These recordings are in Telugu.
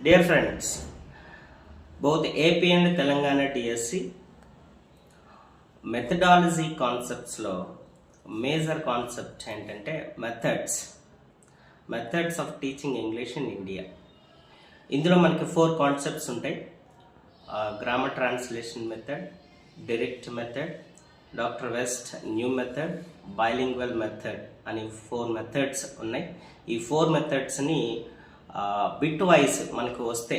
Dear friends, both AP and Telangana TSC methodology కాన్సెప్ట్స్లో మేజర్ కాన్సెప్ట్ ఏంటంటే methods of teaching English in India. ఇందులో మనకి 4 కాన్సెప్ట్స్ ఉంటాయి. Grammar translation method, direct method, doctor West new method, bilingual method అని 4 మెథడ్స్ ఉన్నాయి. ఈ 4 మెథడ్స్ని బిట్ వైజ్ మనకు వస్తే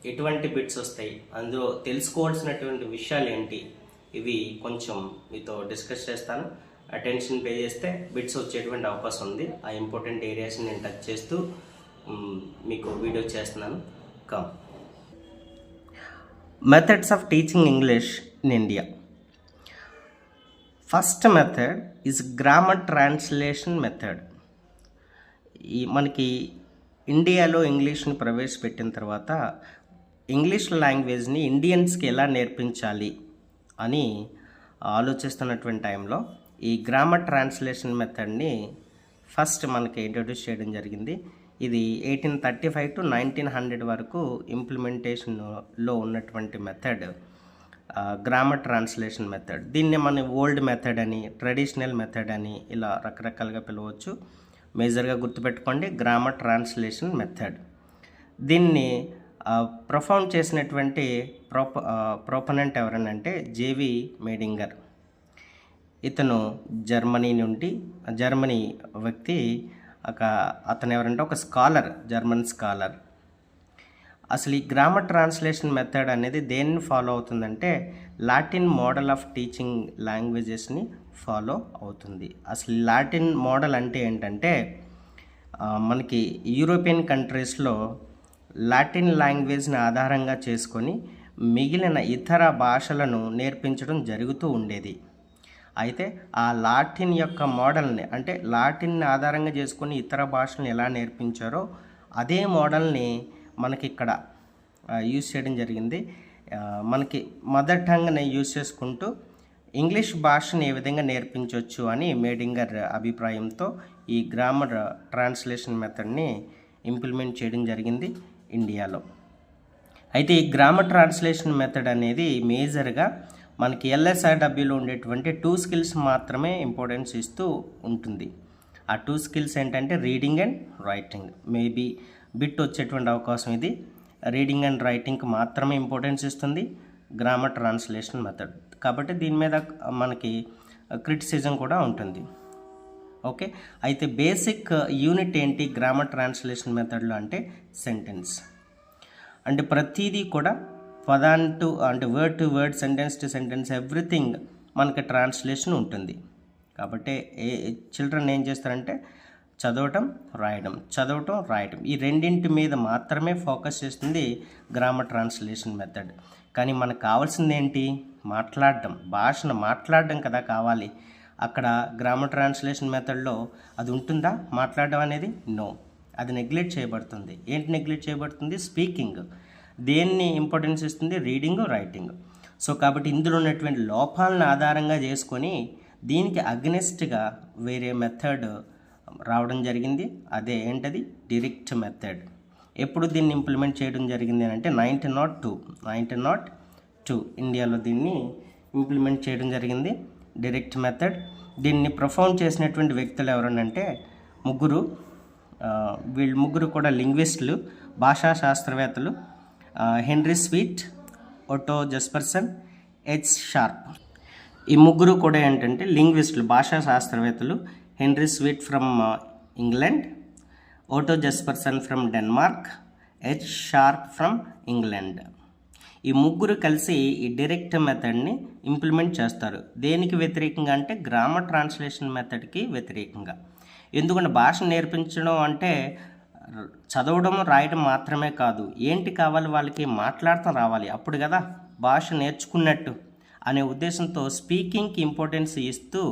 ఎటువంటి బిట్స్ వస్తాయి, అందులో తెలుసుకోవాల్సినటువంటి విషయాలు ఏంటి, ఇవి కొంచెం మీతో డిస్కస్ చేస్తాను. అటెన్షన్ పే చేస్తే బిట్స్ వచ్చేటువంటి అవకాశం ఉంది. ఆ ఇంపార్టెంట్ ఏరియాస్ని నేను టచ్ చేస్తూ మీకు వీడియో చేస్తున్నాను. Come methods of teaching English in India. First method is grammar translation method. మనకి ఇండియాలో ఇంగ్లీష్ని ప్రవేశపెట్టిన తర్వాత ఇంగ్లీష్ లాంగ్వేజ్ని ఇండియన్స్కి ఎలా నేర్పించాలి అని ఆలోచిస్తున్నటువంటి టైంలో ఈ గ్రామర్ ట్రాన్స్లేషన్ మెథడ్ని ఫస్ట్ మనకి ఇంట్రడ్యూస్ చేయడం జరిగింది. ఇది 1835 to 1900 వరకు ఇంప్లిమెంటేషన్లో ఉన్నటువంటి మెథడ్ గ్రామర్ ట్రాన్స్లేషన్ మెథడ్. దీన్ని మనం ఓల్డ్ మెథడ్ అని, ట్రెడిషనల్ మెథడ్ అని ఇలా రకరకాలుగా పిలవచ్చు. మేజర్గా గుర్తుపెట్టుకోండి, గ్రామర్ ట్రాన్స్లేషన్ మెథడ్. దీన్ని ప్రొఫౌండ్ చేసినటువంటి ప్రొపనెంట్ ఎవరనంటే జేవి మేడింగర్. ఇతను జర్మనీ వ్యక్తి. అతను ఎవరంటే ఒక స్కాలర్, జర్మన్ స్కాలర్. అసలు ఈ గ్రామర్ ట్రాన్స్లేషన్ మెథడ్ అనేది దేన్ని ఫాలో అవుతుందంటే లాటిన్ మోడల్ ఆఫ్ టీచింగ్ లాంగ్వేజెస్ని ఫాలో అవుతుంది. అసలు లాటిన్ మోడల్ అంటే ఏంటంటే మనకి యూరోపియన్ కంట్రీస్లో లాటిన్ లాంగ్వేజ్ని ఆధారంగా చేసుకొని మిగిలిన ఇతర భాషలను నేర్పించడం జరుగుతూ ఉండేది. అయితే ఆ లాటిన్ యొక్క మోడల్ని, అంటే లాటిన్ని ఆధారంగా చేసుకొని ఇతర భాషలను ఎలా నేర్పించారో అదే మోడల్ని మనకి ఇక్కడ యూజ్ చేయడం జరిగింది. మనకి మదర్ టంగ్ని యూజ్ చేసుకుంటూ ఇంగ్లీష్ భాషను ఏ విధంగా నేర్పించవచ్చు అని మేడింగర్ అభిప్రాయంతో ఈ గ్రామర్ ట్రాన్స్లేషన్ మెథడ్ని ఇంప్లిమెంట్ చేయడం జరిగింది ఇండియాలో. అయితే ఈ గ్రామర్ ట్రాన్స్లేషన్ మెథడ్ అనేది మేజర్గా మనకి LSRWలో ఉండేటువంటి 2 స్కిల్స్ మాత్రమే ఇంపార్టెన్స్ ఇస్తూ ఉంటుంది. ఆ 2 స్కిల్స్ ఏంటంటే reading and writing. Maybe bit వచ్చేటువంటి అవకాశం ఇది. రీడింగ్ అండ్ రైటింగ్కి మాత్రమే ఇంపార్టెన్స్ ఇస్తుంది గ్రామర్ ట్రాన్స్లేషన్ మెథడ్. కాబట్టి దీని మీద మనకి క్రిటిసిజం కూడా ఉంటుంది. ఓకే, అయితే బేసిక్ యూనిట్ ఏంటి గ్రామర్ ట్రాన్స్లేషన్ మెథడ్లో అంటే సెంటెన్స్. అంటే ప్రతిదీ కూడా అంటే word to word, sentence to sentence, everything మనకి ట్రాన్స్లేషన్ ఉంటుంది. కాబట్టి చిల్డ్రన్ ఏం చేస్తారంటే చదవటం రాయటం ఈ రెండింటి మీద మాత్రమే ఫోకస్ చేస్తుంది గ్రామర్ ట్రాన్స్లేషన్ మెథడ్. కానీ మనకు కావాల్సింది ఏంటి? భాషను మాట్లాడడం కదా కావాలి. అక్కడ గ్రామర్ ట్రాన్స్లేషన్ మెథడ్లో అది ఉంటుందా మాట్లాడడం అనేది? నో, అది నెగ్లెక్ట్ చేయబడుతుంది. ఏంటి నెగ్లెక్ట్ చేయబడుతుంది? స్పీకింగ్. దేన్ని ఇంపార్టెన్స్ ఇస్తుంది? Reading, writing. సో కాబట్టి ఇందులో ఉన్నటువంటి లోపాలను ఆధారంగా చేసుకొని దీనికి అగ్నెస్ట్గా వేరే మెథడ్ రావడం జరిగింది. అదే ఏంటది? Direct method. ఎప్పుడు దీన్ని ఇంప్లిమెంట్ చేయడం జరిగింది అంటే 1902 ఇండియాలో దీన్ని ఇంప్లిమెంట్ చేయడం జరిగింది, డైరెక్ట్ మెథడ్. దీన్ని ప్రొఫౌండ్ చేసినటువంటి వ్యక్తులు ఎవరనంటే వీళ్ళు ముగ్గురు కూడా లింగ్విస్టులు, భాషా శాస్త్రవేత్తలు. Henry Sweet, Otto Jespersen, H Sharp. ఈ ముగ్గురు కూడా ఏంటంటే లింగ్విస్టులు, భాషా శాస్త్రవేత్తలు. Henry Sweet from England, Otto Jespersen from Denmark, H Sharp from England. ఈ ముగ్గురు కలిసి ఈ డైరెక్ట్ మెథడ్ని ఇంప్లిమెంట్ చేస్తారు. దేనికి వ్యతిరేకంగా అంటే గ్రామర్ ట్రాన్స్లేషన్ మెథడ్కి వ్యతిరేకంగా. ఎందుకంటే భాష నేర్పించడం అంటే చదవడం రాయడం మాత్రమే కాదు, ఏంటి కావాలి వాళ్ళకి? మాట్లాడటం రావాలి, అప్పుడు కదా భాష నేర్చుకున్నట్టు అనే ఉద్దేశంతో స్పీకింగ్కి ఇంపార్టెన్స్ ఇస్తూ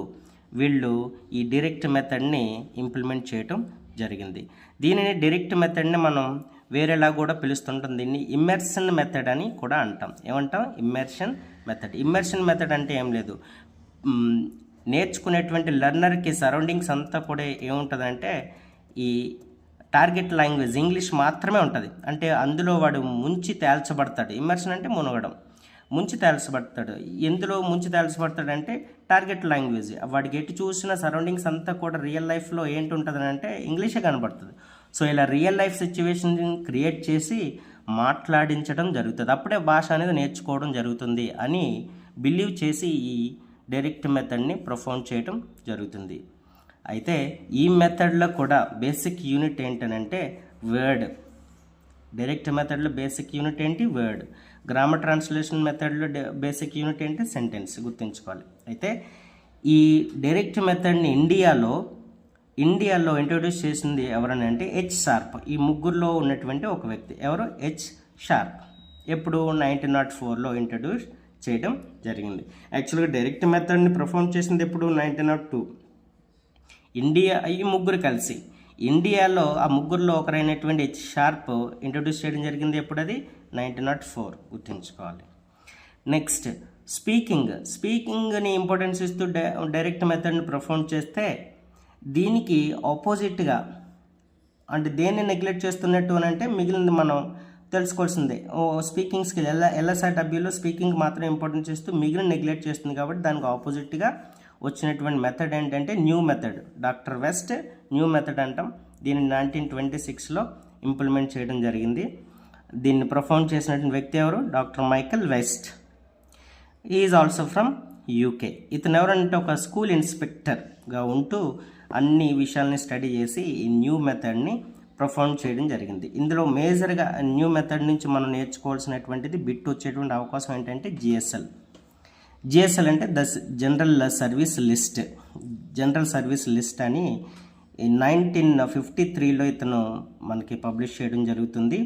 వీళ్ళు ఈ డైరెక్ట్ మెథడ్ని ఇంప్లిమెంట్ చేయటం జరిగింది. దీనిని డైరెక్ట్ మెథడ్ని మనం వేరేలా కూడా పిలుస్తుంటాం. దీన్ని ఇమ్మర్షన్ మెథడ్ అని కూడా అంటాం. ఏమంటాం? ఇమ్మర్షన్ మెథడ్ అంటే ఏం లేదు, నేర్చుకునేటువంటి లెర్నర్కి సరౌండింగ్స్ అంతా కూడా ఏముంటుందంటే ఈ టార్గెట్ లాంగ్వేజ్ ఇంగ్లీష్ మాత్రమే ఉంటుంది. అంటే అందులో వాడు ముంచి తేల్చబడతాడు. ఇమ్మర్షన్ అంటే మునగడం, ముంచి తేల్చబడతాడు. ఎందులో ముంచి తేల్చబడతాడు అంటే టార్గెట్ లాంగ్వేజ్. వాడికి ఎటు చూసిన సరౌండింగ్స్ అంతా కూడా రియల్ లైఫ్లో ఏంటి ఉంటుంది అంటే ఇంగ్లీషే కనబడుతుంది. సో ఇలా రియల్ లైఫ్ సిచ్యువేషన్ క్రియేట్ చేసి మాట్లాడించడం జరుగుతుంది. అప్పుడే భాష అనేది నేర్చుకోవడం జరుగుతుంది అని బిలీవ్ చేసి ఈ డైరెక్ట్ మెథడ్ని ప్రొఫౌండ్ చేయడం జరుగుతుంది. అయితే ఈ మెథడ్లో కూడా బేసిక్ యూనిట్ ఏంటనంటే వర్డ్. డైరెక్ట్ మెథడ్లో బేసిక్ యూనిట్ ఏంటి? వర్డ్. గ్రామర్ ట్రాన్స్లేషన్ మెథడ్లో బేసిక్ యూనిట్ ఏంటి? సెంటెన్స్. గుర్తుంచుకోవాలి. అయితే ఈ డైరెక్ట్ మెథడ్ని ఇండియాలో ఇంట్రొడ్యూస్ చేసింది ఎవరని అంటే హెచ్ షార్ప్. ఈ ముగ్గురులో ఉన్నటువంటి ఒక వ్యక్తి ఎవరు? H sharp. ఎప్పుడు? 1904లో ఇంట్రొడ్యూస్ చేయడం జరిగింది. యాక్చువల్గా డైరెక్ట్ మెథడ్ని ప్రొఫౌండ్ చేసింది ఎప్పుడు? 1902. ఈ ముగ్గురు కలిసి ఇండియాలో ఆ ముగ్గురులో ఒకరైనటువంటి హెచ్ షార్ప్ ఇంట్రొడ్యూస్ చేయడం జరిగింది. ఎప్పుడు? అది 1904. గుర్తుంచుకోవాలి. నెక్స్ట్ స్పీకింగ్ని ఇంపార్టెన్స్ ఇస్తూ డైరెక్ట్ మెథడ్ని ప్రొఫౌండ్ చేస్తే దీనికి ఆపోజిట్గా అంటే దేన్ని నెగ్లెక్ట్ చేస్తున్నట్టు అని అంటే మిగిలింది మనం తెలుసుకోవాల్సిందే. స్పీకింగ్ స్కిల్ LSIWలో స్పీకింగ్ మాత్రం ఇంపార్టెన్స్ ఇస్తూ మిగిలిన నెగ్లెక్ట్ చేస్తుంది. కాబట్టి దానికి ఆపోజిట్గా వచ్చినటువంటి మెథడ్ ఏంటంటే new method. Doctor West new method అంటాం. దీన్ని 1926లో ఇంప్లిమెంట్ చేయడం జరిగింది. దీన్ని ప్రొఫౌండ్ చేసినటువంటి వ్యక్తి ఎవరు? Doctor Michael west. Is also from UK. ఇతను ఎవరంటే ఒక స్కూల్ ఇన్స్పెక్టర్గా ఉంటూ అన్ని విషయాల్ని స్టడీ చేసి ఈ న్యూ మెథడ్ని ప్రొఫౌండ్ చేయడం జరిగింది. ఇందులో మేజర్గా న్యూ మెథడ్ నుంచి మనం నేర్చుకోవాల్సినటువంటిది బిట్ వచ్చేటువంటి అవకాశం ఏంటంటే జిఎస్ఎల్ అంటే జనరల్ సర్వీస్ లిస్ట్ అని 1953లో ఇతను మనకి పబ్లిష్ చేయడం జరుగుతుంది.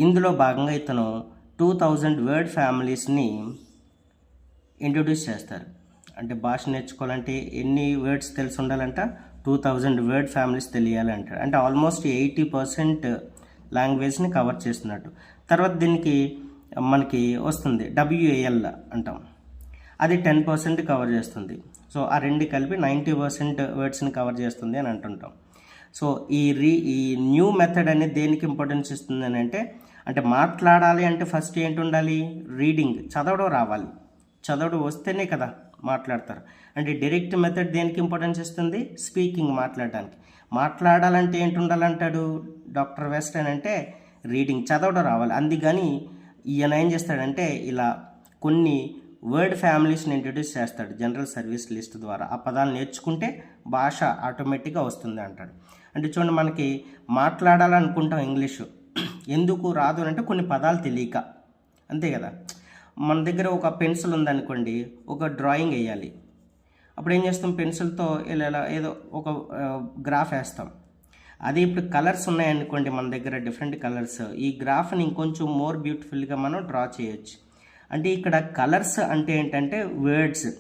ఇందులో భాగంగా ఇతను 2000 వర్డ్ ఫ్యామిలీస్ని ఇంట్రొడ్యూస్ చేస్తారు. అంటే భాష నేర్చుకోవాలంటే ఎన్ని వర్డ్స్ తెలిసి ఉండాలంట? 2000 వర్డ్ ఫ్యామిలీస్ తెలియాలంటారు. అంటే ఆల్మోస్ట్ 80% లాంగ్వేజ్ని కవర్ చేస్తున్నట్టు. తర్వాత దీనికి మనకి వస్తుంది WAL అంటాం. అది 10% కవర్ చేస్తుంది. సో ఆ రెండు కలిపి 90% వర్డ్స్ని కవర్ చేస్తుంది అని అంటుంటాం. సో ఈ న్యూ మెథడ్ అనేది దేనికి ఇంపార్టెన్స్ ఇస్తుంది అని అంటే మాట్లాడాలి అంటే ఫస్ట్ ఏంటి ఉండాలి? రీడింగ్, చదవడం రావాలి. చదవడం వస్తేనే కదా మాట్లాడతారు. అంటే డైరెక్ట్ మెథడ్ దేనికి ఇంపార్టెన్స్ ఇస్తుంది? స్పీకింగ్, మాట్లాడడానికి. మాట్లాడాలంటే ఏంటి ఉండాలంటాడు డాక్టర్ వెస్ట్ అని అంటే రీడింగ్, చదవడం రావాలి. అందుకని ఈయన ఏం చేస్తాడంటే ఇలా కొన్ని వర్డ్ ఫ్యామిలీస్ని ఇంట్రొడ్యూస్ చేస్తాడు జనరల్ సర్వీస్ లిస్ట్ ద్వారా. ఆ పదాలు నేర్చుకుంటే భాష ఆటోమేటిక్గా వస్తుంది అంటాడు. అంటే చూడండి, మనకి మాట్లాడాలనుకుంటాం ఇంగ్లీషు, ఎందుకు రాదు అంటే కొన్ని పదాలు తెలియక, అంతే కదా. మన దగ్గర ఒక పెన్సిల్ ఉందనుకోండి, ఒక డ్రాయింగ్ వేయాలి. అప్పుడు ఏం చేస్తాం? పెన్సిల్తో ఇలా ఏదో ఒక గ్రాఫ్ వేస్తాం. అది ఇప్పుడు కలర్స్ ఉన్నాయనుకోండి మన దగ్గర, డిఫరెంట్ కలర్స్, ఈ గ్రాఫ్ని ఇంకొంచెం మోర్ బ్యూటిఫుల్గా మనం డ్రా చేయొచ్చు. అంటే ఇక్కడ కలర్స్ అంటే ఏంటంటే వర్డ్స్.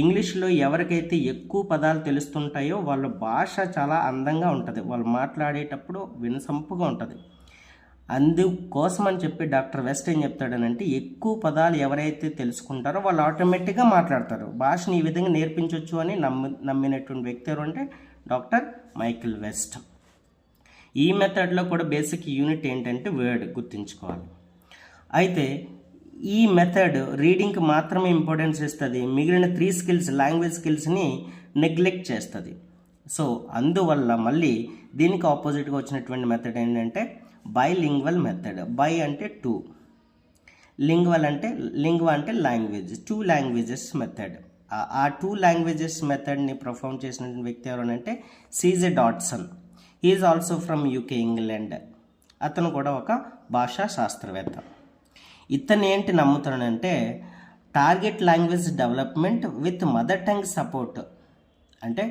ఇంగ్లీష్లో ఎవరికైతే ఎక్కువ పదాలు తెలుస్తుంటాయో వాళ్ళ భాష చాలా అందంగా ఉంటుంది, వాళ్ళు మాట్లాడేటప్పుడు వినసొంపుగా ఉంటుంది. అందుకోసం అని చెప్పి డాక్టర్ వెస్ట్ ఏం చెప్తాడనంటే ఎక్కువ పదాలు ఎవరైతే తెలుసుకుంటారో వాళ్ళు ఆటోమేటిక్గా మాట్లాడతారు. భాషని ఈ విధంగా నేర్పించవచ్చు అని నమ్మినటువంటి వ్యక్తి ఎవరు అంటే డాక్టర్ మైకేల్ వెస్ట్. ఈ మెథడ్లో కూడా బేసిక్ యూనిట్ ఏంటంటే వర్డ్, గుర్తుంచుకోవాలి. అయితే ఈ మెథడ్ రీడింగ్కి మాత్రమే ఇంపార్టెన్స్ ఇస్తుంది, మిగిలిన 3 స్కిల్స్, లాంగ్వేజ్ స్కిల్స్ని నెగ్లెక్ట్ చేస్తుంది. సో అందువల్ల మళ్ళీ దీనికి ఆపోజిట్గా వచ్చినటువంటి మెథడ్ ఏంటంటే బైలింగ్వల్ మెథడ్. బై అంటే 2, లింగ్వా అంటే లాంగ్వేజ్, 2 లాంగ్వేజెస్ మెథడ్. ఆ 2 లాంగ్వేజెస్ మెథడ్ని ప్రొఫౌండ్ చేసిన వ్యక్తి ఎవరంటే CJ Dodson. Is also from UK, England. అతను కూడా ఒక భాషా శాస్త్రవేత్త. ఇతను ఏంటి నమ్ముతానంటే target language development with mother tongue support. అంటే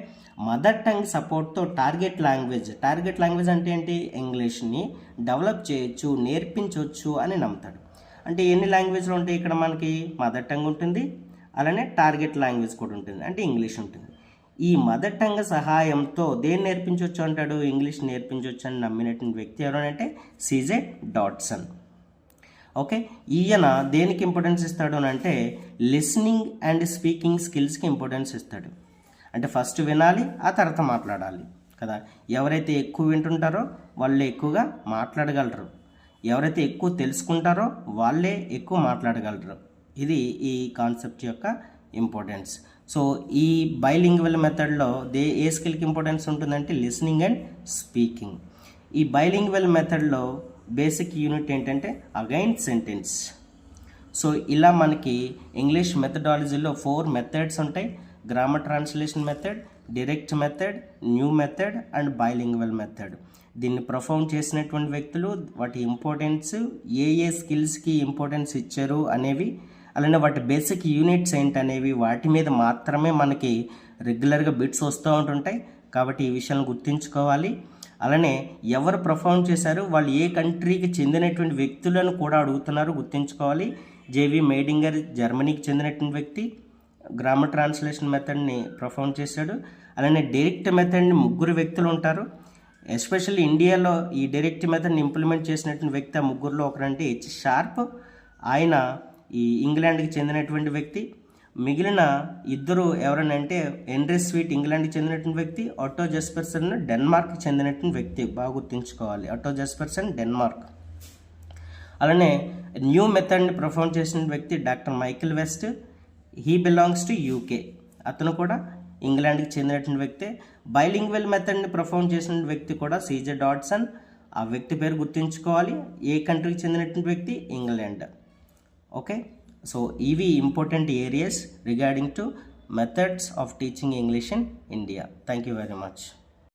మదర్ టంగ్ సపోర్ట్తో టార్గెట్ లాంగ్వేజ్ అంటే ఏంటి? ఇంగ్లీష్ని డెవలప్ చేయొచ్చు, నేర్పించవచ్చు అని నమ్ముతాడు. అంటే ఎన్ని లాంగ్వేజ్లు ఉంటాయి ఇక్కడ? మనకి మదర్ టంగ్ ఉంటుంది, అలానే టార్గెట్ లాంగ్వేజ్ కూడా ఉంటుంది, అంటే ఇంగ్లీష్ ఉంటుంది. ఈ మదర్ టంగ్ సహాయంతో దేన్ని నేర్పించవచ్చు అంటాడు? ఇంగ్లీష్ నేర్పించవచ్చు అని నమ్మినటువంటి వ్యక్తి ఎవరంటే CJ డాట్సన్. ఓకే, ఈయన దేనికి ఇంపార్టెన్స్ ఇస్తాడు అని అంటే లిసనింగ్ అండ్ స్పీకింగ్ స్కిల్స్కి ఇంపార్టెన్స్ ఇస్తాడు. అంటే ఫస్ట్ వినాలి, ఆ తర్వాత మాట్లాడాలి. కదా. ఎవరైతే ఎక్కువ వింటుంటారో వాళ్ళే ఎక్కువగా మాట్లాడగలరు, ఎవరైతే ఎక్కువ తెలుసుకుంటారో వాళ్ళే ఎక్కువ మాట్లాడగలరు. ఇది ఈ కాన్సెప్ట్ యొక్క ఇంపార్టెన్స్. సో ఈ బైలింగ్వల్ మెథడ్లో ఏ స్కిల్కి ఇంపార్టెన్స్ ఉంటుందంటే లిసనింగ్ అండ్ స్పీకింగ్. ఈ బైలింగ్వల్ మెథడ్లో బేసిక్ యూనిట్ ఏంటంటే అగైన్ సెంటెన్స్. సో ఇలా మనకి ఇంగ్లీష్ మెథడాలజీలో 4 మెథడ్స్ ఉంటాయి: grammar translation method, direct method, new method and bilingual method. దీన్ని పర్ఫామ్ చేసినటువంటి వ్యక్తులు, వాటి ఇంపార్టెన్స్, ఏ స్కిల్స్కి ఇంపార్టెన్స్ ఇచ్చారు అనేవి, అలానే వాటి బేసిక్ యూనిట్స్ ఏంటనేవి, వాటి మీద మాత్రమే మనకి రెగ్యులర్గా బిట్స్ వస్తూ ఉంటుంటాయి. కాబట్టి ఈ విషయాలను గుర్తుంచుకోవాలి. అలానే ఎవరు పర్ఫామ్ చేశారు, వాళ్ళు ఏ కంట్రీకి చెందినటువంటి వ్యక్తులను కూడా అడుగుతున్నారు, గుర్తుంచుకోవాలి. జేవి మేడింగర్ జర్మనీకి చెందినటువంటి వ్యక్తి గ్రామర్ ట్రాన్స్లేషన్ మెథడ్ని పర్ఫామ్ చేశాడు. అలానే డైరెక్ట్ మెథడ్ని 3 వ్యక్తులు ఉంటారు. ఎస్పెషల్లీ ఇండియాలో ఈ డైరెక్ట్ మెథడ్ని ఇంప్లిమెంట్ చేసినటువంటి వ్యక్తి ఆ 3లో ఒకరంటే హెచ్ షార్ప్. ఆయన ఈ ఇంగ్లాండ్కి చెందినటువంటి వ్యక్తి. మిగిలిన 2 ఎవరనంటే హెన్రీ స్వీట్ ఇంగ్లాండ్కి చెందినటువంటి వ్యక్తి, ఆటో జెస్పర్సన్ డెన్మార్క్కి చెందినటువంటి వ్యక్తి. బాగా గుర్తుంచుకోవాలి, ఆటో జెస్పర్సన్ డెన్మార్క్. అలానే న్యూ మెథడ్ని పర్ఫామ్ చేసిన వ్యక్తి doctor Michael west. He belongs to UK. అతను కూడా ఇంగ్లాండ్కి చెందినటువంటి వ్యక్తే. బైలింగ్వల్ మెథడ్ని పర్ఫామ్ చేసిన వ్యక్తి కూడా సీజే డాడ్సన్. ఆ వ్యక్తి పేరు గుర్తుంచుకోవాలి. ఏ కంట్రీకి చెందినటువంటి వ్యక్తి? ఇంగ్లాండ్. ఓకే, సో ఇవి important areas regarding to methods of teaching English in India. Thank you very much.